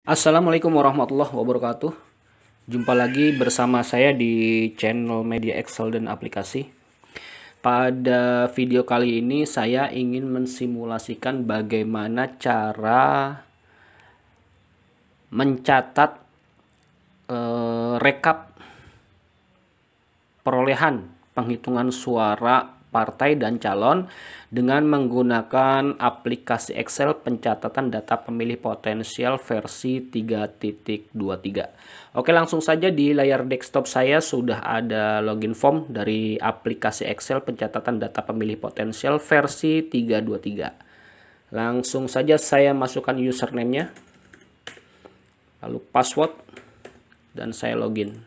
Assalamualaikum warahmatullahi wabarakatuh. Jumpa lagi bersama saya di channel Media Excel dan Aplikasi. Pada video kali ini saya ingin mensimulasikan bagaimana cara mencatat rekap perolehan penghitungan suara partai dan calon dengan menggunakan aplikasi Excel pencatatan data pemilih potensial versi 3.23. Oke, langsung saja di layar desktop saya sudah ada login form dari aplikasi Excel pencatatan data pemilih potensial versi 3.23. Langsung saja saya masukkan username-nya, lalu password, dan saya login.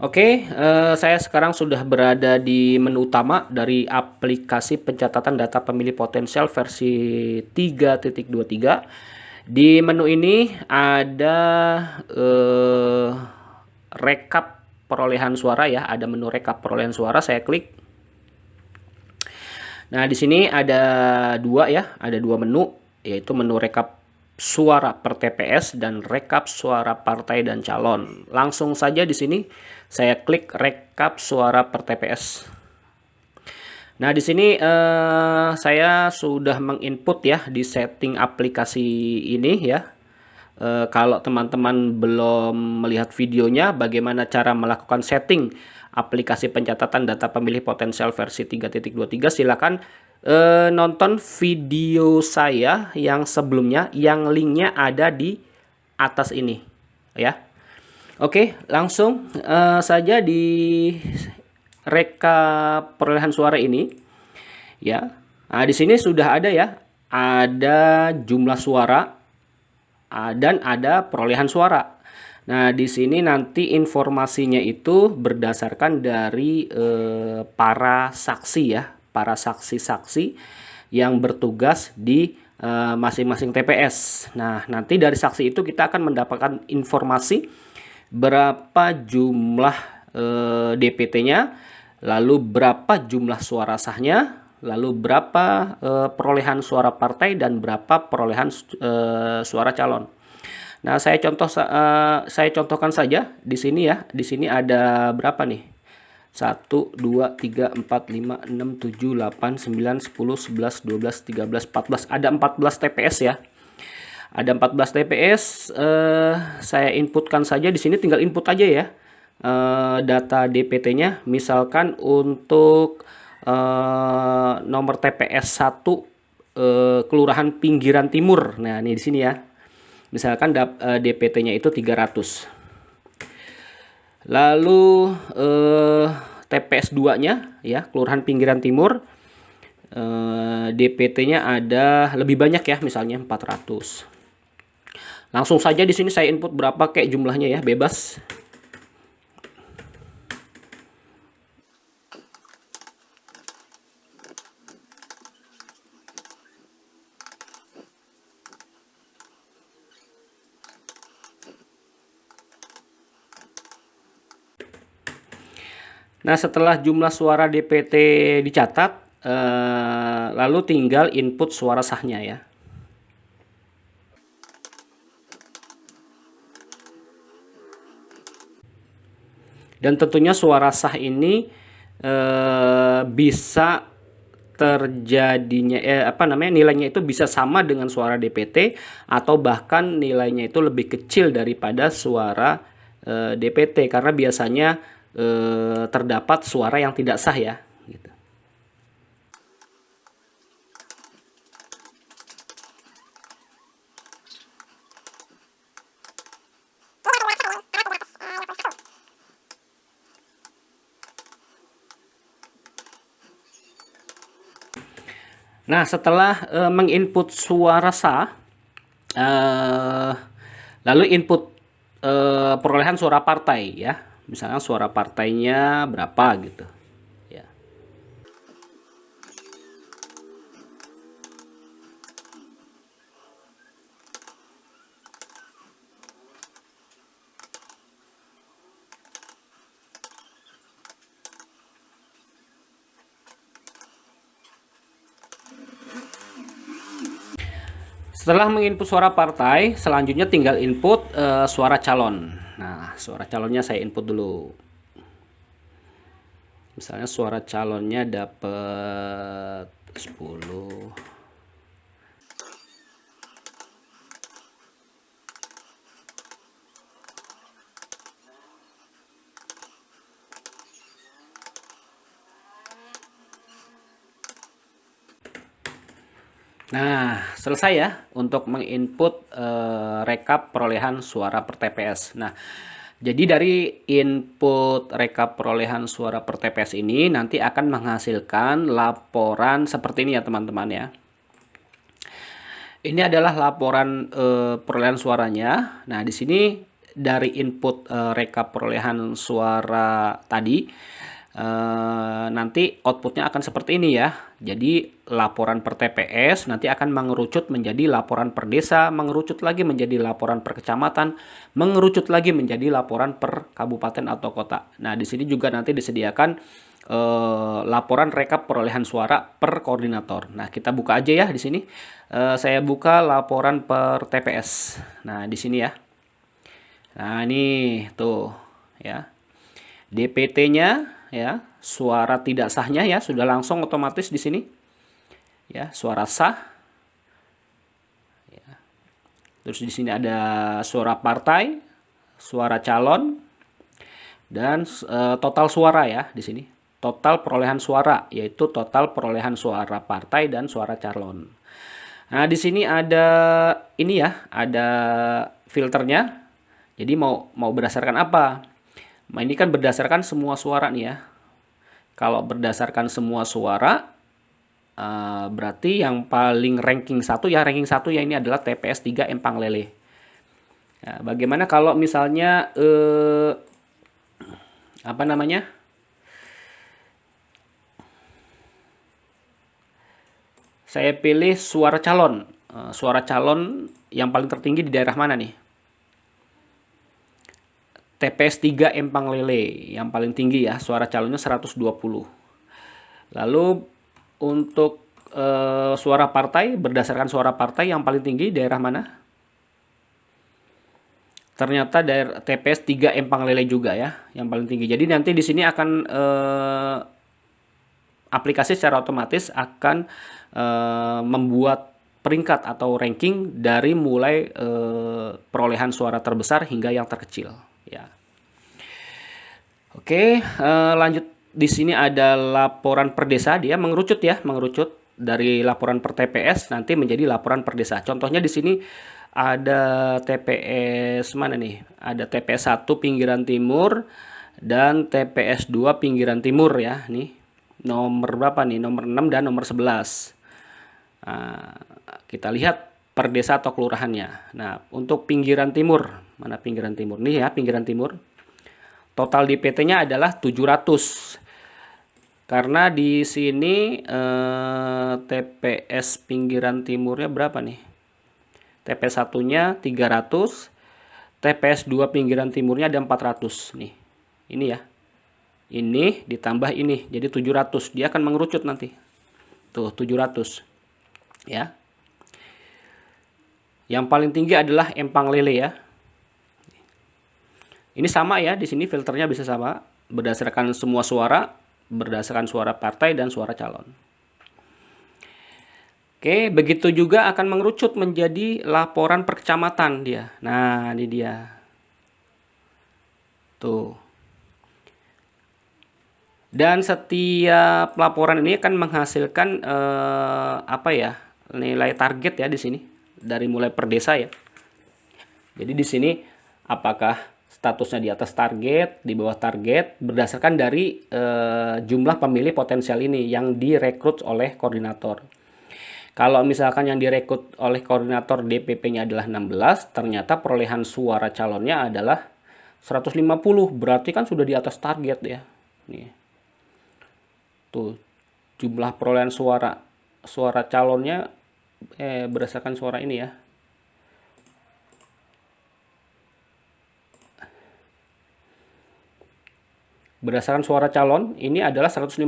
Oke, saya sekarang sudah berada di menu utama dari aplikasi pencatatan data pemilih potensial versi 3.23. Di menu ini ada rekap perolehan suara ya, ada menu rekap perolehan suara, saya klik. Nah, di sini ada dua menu, yaitu menu rekap suara per TPS dan rekap suara partai dan calon. Langsung saja di sini saya klik rekap suara per TPS. Nah, di sini saya sudah menginput ya di setting aplikasi ini ya. Kalau teman-teman belum melihat videonya bagaimana cara melakukan setting aplikasi pencatatan data pemilih potensial versi 3.23, silakan nonton video saya yang sebelumnya, yang linknya ada di atas ini ya. Oke, langsung saja di rekap perolehan suara ini ya. Nah, di sini sudah ada ya, ada jumlah suara dan ada perolehan suara. Nah, di sini nanti informasinya itu berdasarkan dari para saksi ya, para saksi-saksi yang bertugas di masing-masing TPS. Nah, nanti dari saksi itu kita akan mendapatkan informasi berapa jumlah DPT-nya, lalu berapa jumlah suara sahnya, lalu berapa perolehan suara partai dan berapa perolehan suara calon. Nah, saya contohkan saja di sini ya. Di sini ada berapa nih? 1 2 3 4 5 6 7 8 9 10 11 12 13 14. Ada 14 TPS ya. Ada 14 TPS, saya inputkan saja di sini, tinggal input aja ya. Data DPT-nya misalkan untuk nomor TPS 1 Kelurahan Pinggiran Timur. Nah, ini di sini ya. Misalkan DPT-nya itu 300. Lalu TPS 2-nya ya, Kelurahan Pinggiran Timur, DPT-nya ada lebih banyak ya, misalnya 400. Langsung saja di sini saya input berapa kayak jumlahnya ya, bebas. Nah, setelah jumlah suara DPT dicatat, lalu tinggal input suara sahnya ya. Dan tentunya suara sah ini bisa terjadinya nilainya itu bisa sama dengan suara DPT atau bahkan nilainya itu lebih kecil daripada suara DPT, karena biasanya terdapat suara yang tidak sah ya gitu. Nah, setelah menginput suara sah, lalu input perolehan suara partai ya, misalnya suara partainya berapa gitu ya. Setelah menginput suara partai, selanjutnya tinggal input suara calon. Nah, suara calonnya saya input dulu. Misalnya suara calonnya dapat 10. Nah, selesai ya untuk menginput rekap perolehan suara per TPS. Nah, jadi dari input rekap perolehan suara per TPS ini nanti akan menghasilkan laporan seperti ini ya teman-teman ya. Ini adalah laporan perolehan suaranya. Nah, di sini dari input rekap perolehan suara tadi nanti outputnya akan seperti ini ya. Jadi laporan per TPS nanti akan mengerucut menjadi laporan per desa, mengerucut lagi menjadi laporan per kecamatan, mengerucut lagi menjadi laporan per kabupaten atau kota. Nah, di sini juga nanti disediakan laporan rekap perolehan suara per koordinator. Nah, kita buka aja ya di sini. Saya buka laporan per TPS. Nah, di sini ya. Nah, ini tuh ya. DPT-nya ya, suara tidak sahnya ya sudah langsung otomatis di sini. Ya, suara sah. Ya. Terus di sini ada suara partai, suara calon dan total suara ya di sini. Total perolehan suara yaitu total perolehan suara partai dan suara calon. Nah, di sini ada ini ya, ada filternya. Jadi mau berdasarkan apa? Nah, ini kan berdasarkan semua suara nih ya. Kalau berdasarkan semua suara, berarti yang paling ranking 1 ya, ini adalah TPS 3 Empang Lele. Nah, bagaimana kalau misalnya apa namanya? Saya pilih suara calon. Suara calon yang paling tertinggi di daerah mana nih? TPS 3 Empang Lele yang paling tinggi ya, suara calonnya 120. Lalu untuk suara partai, berdasarkan suara partai yang paling tinggi daerah mana? Ternyata daerah TPS 3 Empang Lele juga ya, yang paling tinggi. Jadi nanti di sini akan aplikasi secara otomatis akan membuat peringkat atau ranking dari mulai perolehan suara terbesar hingga yang terkecil ya. Oke, lanjut di sini ada laporan per desa, dia mengerucut ya, mengerucut dari laporan per TPS nanti menjadi laporan per desa. Contohnya di sini ada TPS mana nih? Ada TPS 1 pinggiran timur dan TPS 2 pinggiran timur ya, nih. Nomor berapa nih? Nomor 6 dan nomor 11. Nah, kita lihat per desa atau kelurahannya. Nah, untuk pinggiran timur, mana pinggiran timur? Nih ya, pinggiran timur. Total DPT-nya adalah 700. Karena di sini TPS pinggiran timurnya berapa nih? TPS 1-nya 300, TPS 2 pinggiran timurnya ada 400 nih. Ini ya. Ini ditambah ini jadi 700. Dia akan mengerucut nanti. Tuh 700. Ya. Yang paling tinggi adalah Empang Lele ya. Ini sama ya, di sini filternya bisa sama berdasarkan semua suara, berdasarkan suara partai dan suara calon. Oke, begitu juga akan mengerucut menjadi laporan per kecamatan dia. Nah, ini dia. Tuh. Dan setiap laporan ini akan menghasilkan apa ya? Nilai target ya di sini dari mulai per desa ya. Jadi di sini apakah statusnya di atas target, di bawah target berdasarkan dari jumlah pemilih potensial ini yang direkrut oleh koordinator. Kalau misalkan yang direkrut oleh koordinator DPP-nya adalah 16, ternyata perolehan suara calonnya adalah 150, berarti kan sudah di atas target ya. Nih. Tuh, jumlah perolehan suara calonnya berdasarkan suara ini ya. Berdasarkan suara calon ini adalah 150.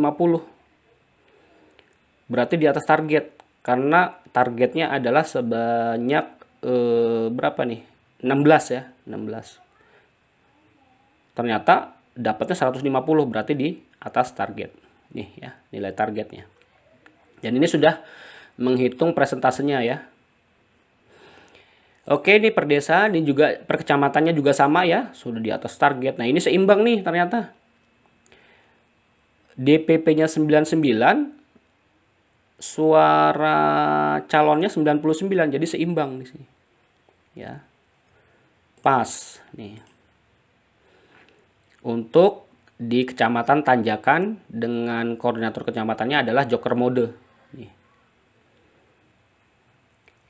Berarti di atas target. karena targetnya adalah sebanyak berapa nih? 16 ya, 16. Ternyata dapatnya 150, berarti di atas target. Nih ya, nilai targetnya. Dan ini sudah menghitung presentasenya ya. Oke, ini per desa, ini juga per kecamatannya juga sama ya, sudah di atas target. Nah, ini seimbang nih ternyata. DPP-nya 99, suara calonnya 99, jadi seimbang di sini. Ya. Pas nih. Untuk di Kecamatan Tanjakan dengan koordinator kecamatannya adalah joker mode. Nih.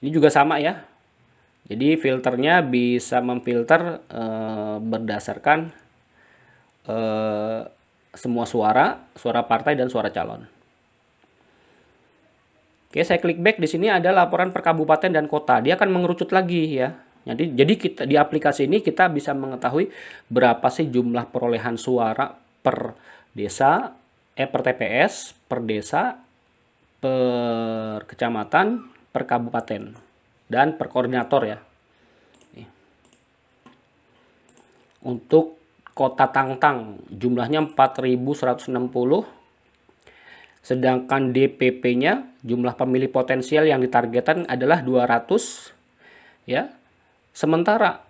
Ini juga sama ya. Jadi filternya bisa memfilter berdasarkan semua suara partai dan suara calon. Oke, saya klik back. Di sini ada laporan per kabupaten dan kota. Dia akan mengerucut lagi ya. Jadi kita di aplikasi ini kita bisa mengetahui berapa sih jumlah perolehan suara per desa, per TPS, per desa, per kecamatan, per kabupaten, dan per koordinator ya. Untuk kota Tangtang jumlahnya 4.160, sedangkan DPP-nya jumlah pemilih potensial yang ditargetkan adalah 200 ya. Sementara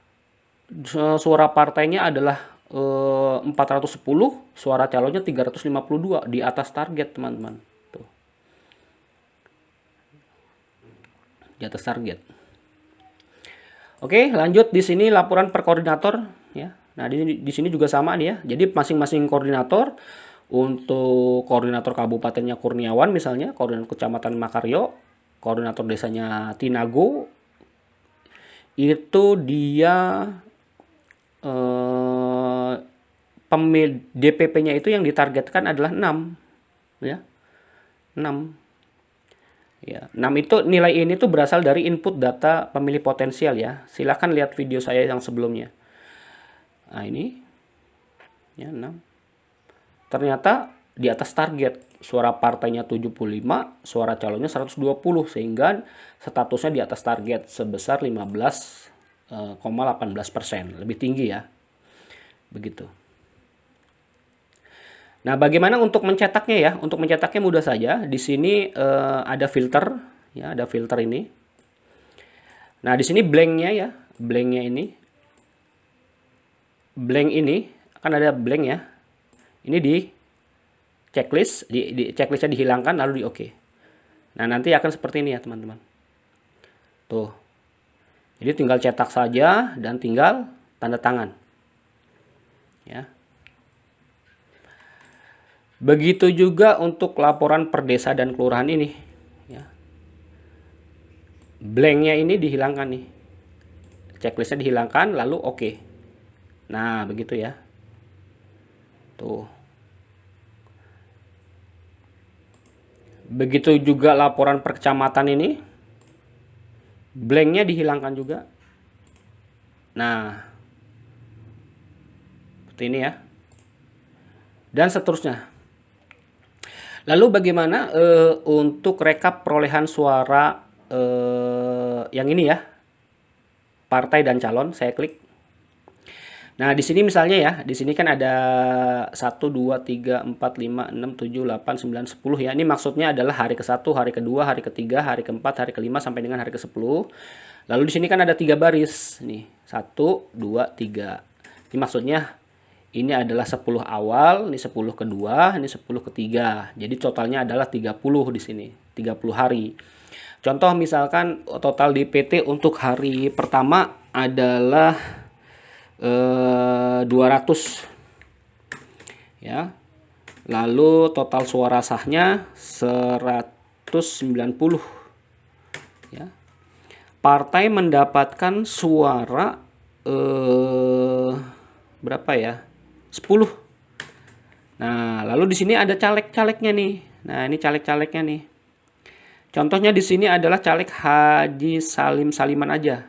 suara partainya adalah 410, suara calonnya 352, di atas target teman-teman. Tuh. Di atas target. Oke, lanjut di sini laporan per koordinator ya. Nah, di sini juga sama nih ya. Jadi masing-masing koordinator, untuk koordinator kabupatennya Kurniawan misalnya, koordinator kecamatan Makaryo, koordinator desanya Tinago, itu dia DPP-nya itu yang ditargetkan adalah 6 ya. 6. Ya, 6 itu nilai ini tuh berasal dari input data pemilih potensial ya. Silahkan lihat video saya yang sebelumnya. Nah, ini ya 6. Ternyata di atas target. Suara partainya 75, suara calonnya 120, sehingga statusnya di atas target sebesar 15,18%. Lebih tinggi ya. Begitu. Nah, bagaimana untuk mencetaknya ya? Untuk mencetaknya mudah saja. Di sini ada filter ya, ada filter ini. Nah, di sini blanknya ya, blanknya ini. Blank ini akan ada blank ya. Ini di checklist, di checklistnya dihilangkan lalu di oke. Nah, nanti akan seperti ini ya, teman-teman. Tuh. Jadi tinggal cetak saja dan tinggal tanda tangan. Ya. Begitu juga untuk laporan per desa dan kelurahan ini. Ya. Blanknya ini dihilangkan nih. Checklistnya dihilangkan lalu oke. Nah, begitu ya. Tuh. Begitu juga laporan per kecamatan ini. Blanknya dihilangkan juga. Nah. Seperti ini ya. Dan seterusnya. Lalu bagaimana untuk rekap perolehan suara yang ini ya. Partai dan calon, saya klik. Nah, di sini misalnya ya, di sini kan ada 1, 2, 3, 4, 5, 6, 7, 8, 9, 10 ya. Ini maksudnya adalah hari ke-1, hari ke-2, hari ke-3, hari ke-4, hari ke-5 sampai dengan hari ke-10. Lalu di sini kan ada 3 baris. Nih, 1, 2, 3. Ini maksudnya ini adalah 10 awal, ini 10 kedua, ini 10 ketiga. Jadi totalnya adalah 30 di sini, 30 hari. Contoh misalkan total DPT untuk hari pertama adalah 200 ya. Lalu total suara sahnya 190 ya. Partai mendapatkan suara berapa ya? 10. Nah, lalu di sini ada caleg-calegnya nih. Nah, ini caleg-calegnya nih. Contohnya di sini adalah caleg Haji Salim Saliman aja.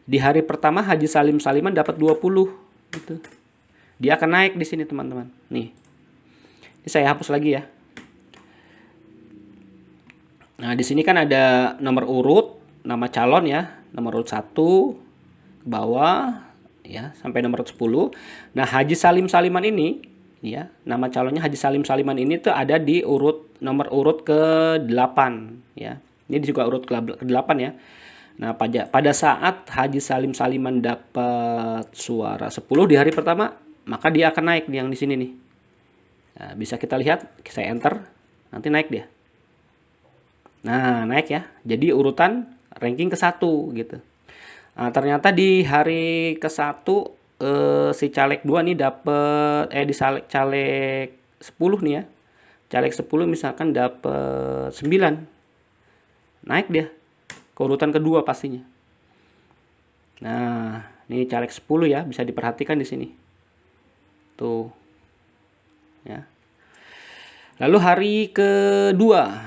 Di hari pertama Haji Salim Saliman dapat 20 gitu. Dia akan naik di sini, teman-teman. Nih. Ini saya hapus lagi ya. Nah, di sini kan ada nomor urut, nama calon ya, nomor urut 1 ke bawah ya sampai nomor 10. Nah, Haji Salim Saliman ini ya, nama calonnya Haji Salim Saliman ini tuh ada di nomor urut ke-8 ya. Ini juga urut ke-8 ya. Nah, pada saat Haji Salim Saliman dapat suara 10 di hari pertama, maka dia akan naik yang di sini nih. Nah, bisa kita lihat, saya enter, nanti naik dia. Nah, naik ya. Jadi urutan ranking ke-1 gitu. Nah, ternyata di hari ke-1 si caleg 2 nih dapat di caleg 10 nih ya. Caleg 10 misalkan dapat 9. Naik dia ke urutan kedua pastinya. Nah, ini caleg 10 ya, bisa diperhatikan di sini. Tuh. Ya. Lalu hari kedua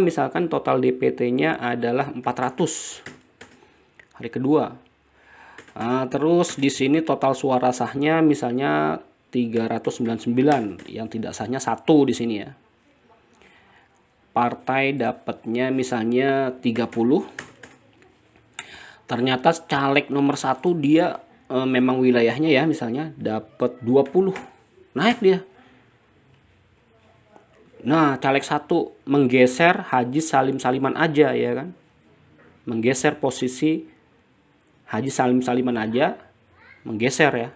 misalkan total DPT-nya adalah 400. Hari kedua. Nah, terus di sini total suara sahnya misalnya 399, yang tidak sahnya 1 di sini ya. Partai dapatnya misalnya 30. Ternyata caleg nomor 1 dia memang wilayahnya ya misalnya dapat 20. Naik dia. Nah, caleg 1 menggeser Haji Salim Saliman aja ya kan. Menggeser posisi Haji Salim Saliman aja, menggeser ya.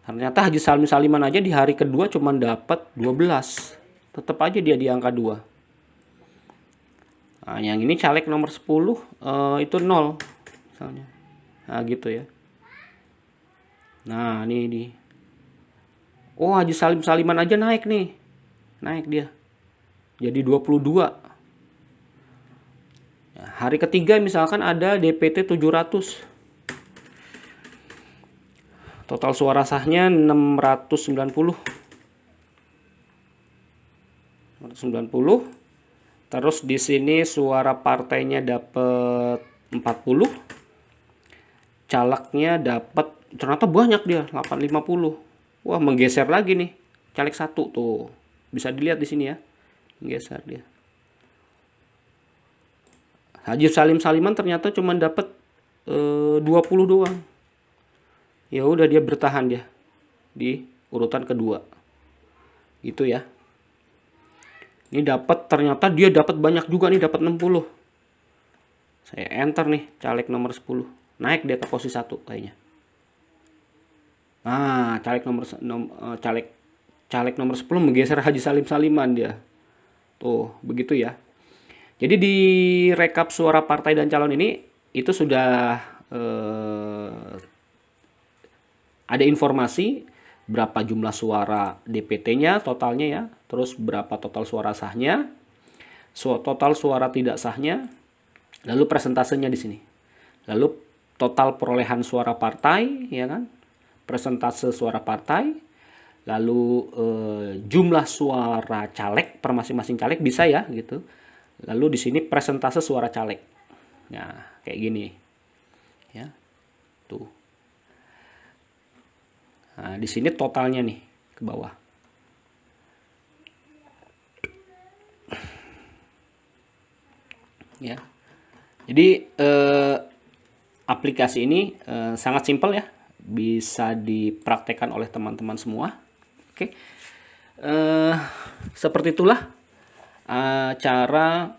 Ternyata Haji Salim Saliman aja di hari kedua cuma dapat 12. Tetap aja dia di angka 2. Nah, yang ini caleg nomor 10 itu 0 misalnya. Nah, gitu ya. Nah, ini. Oh, Haji Salim Saliman aja naik nih. Naik dia. Jadi 22. Nah, hari ketiga misalkan ada DPT 700. Total suara sahnya 690. 690. Terus di sini suara partainya dapat 40. Calegnya dapat ternyata banyak dia, 850. Wah, menggeser lagi nih. Caleg 1 tuh. Bisa dilihat di sini ya. Menggeser dia. Haji Salim Saliman ternyata cuma dapat 20 doang. Ya udah dia bertahan dia di urutan kedua. Gitu ya. Ini ternyata dia dapat banyak juga nih, dapat 60. Saya enter nih caleg nomor 10. Naik dia ke posisi 1 kayaknya. Nah, caleg nomor 10 menggeser Haji Salim Saliman dia. Tuh, begitu ya. Jadi di rekap suara partai dan calon ini itu sudah ada informasi berapa jumlah suara DPT-nya totalnya ya, terus berapa total suara sahnya, total suara tidak sahnya, lalu persentasenya di sini. Lalu total perolehan suara partai ya kan? Persentase suara partai, lalu jumlah suara caleg per masing-masing caleg bisa ya gitu. Lalu di sini persentase suara caleg. Nah, kayak gini. Ya. Tuh. Nah, di sini totalnya nih ke bawah. Ya. Jadi aplikasi ini sangat simpel ya. Bisa dipraktekkan oleh teman-teman semua. Oke. Seperti itulah cara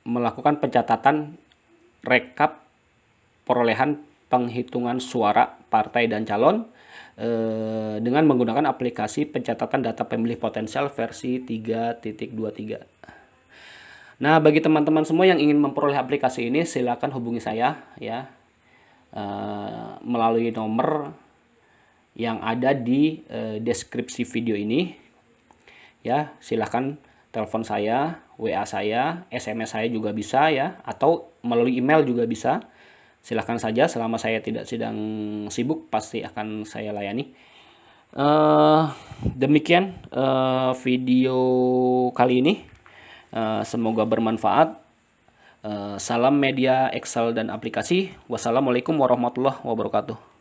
melakukan pencatatan rekap perolehan penghitungan suara partai dan calon dengan menggunakan aplikasi pencatatan data pemilih potensial versi 3.23. Nah, bagi teman-teman semua yang ingin memperoleh aplikasi ini, silakan hubungi saya ya melalui nomor yang ada di deskripsi video ini. Ya, silakan telepon saya, WA saya, SMS saya juga bisa ya, atau melalui email juga bisa. Silakan saja, selama saya tidak sedang sibuk pasti akan saya layani. Demikian video kali ini. Semoga bermanfaat. Salam media, Excel dan aplikasi. Wassalamualaikum warahmatullahi wabarakatuh.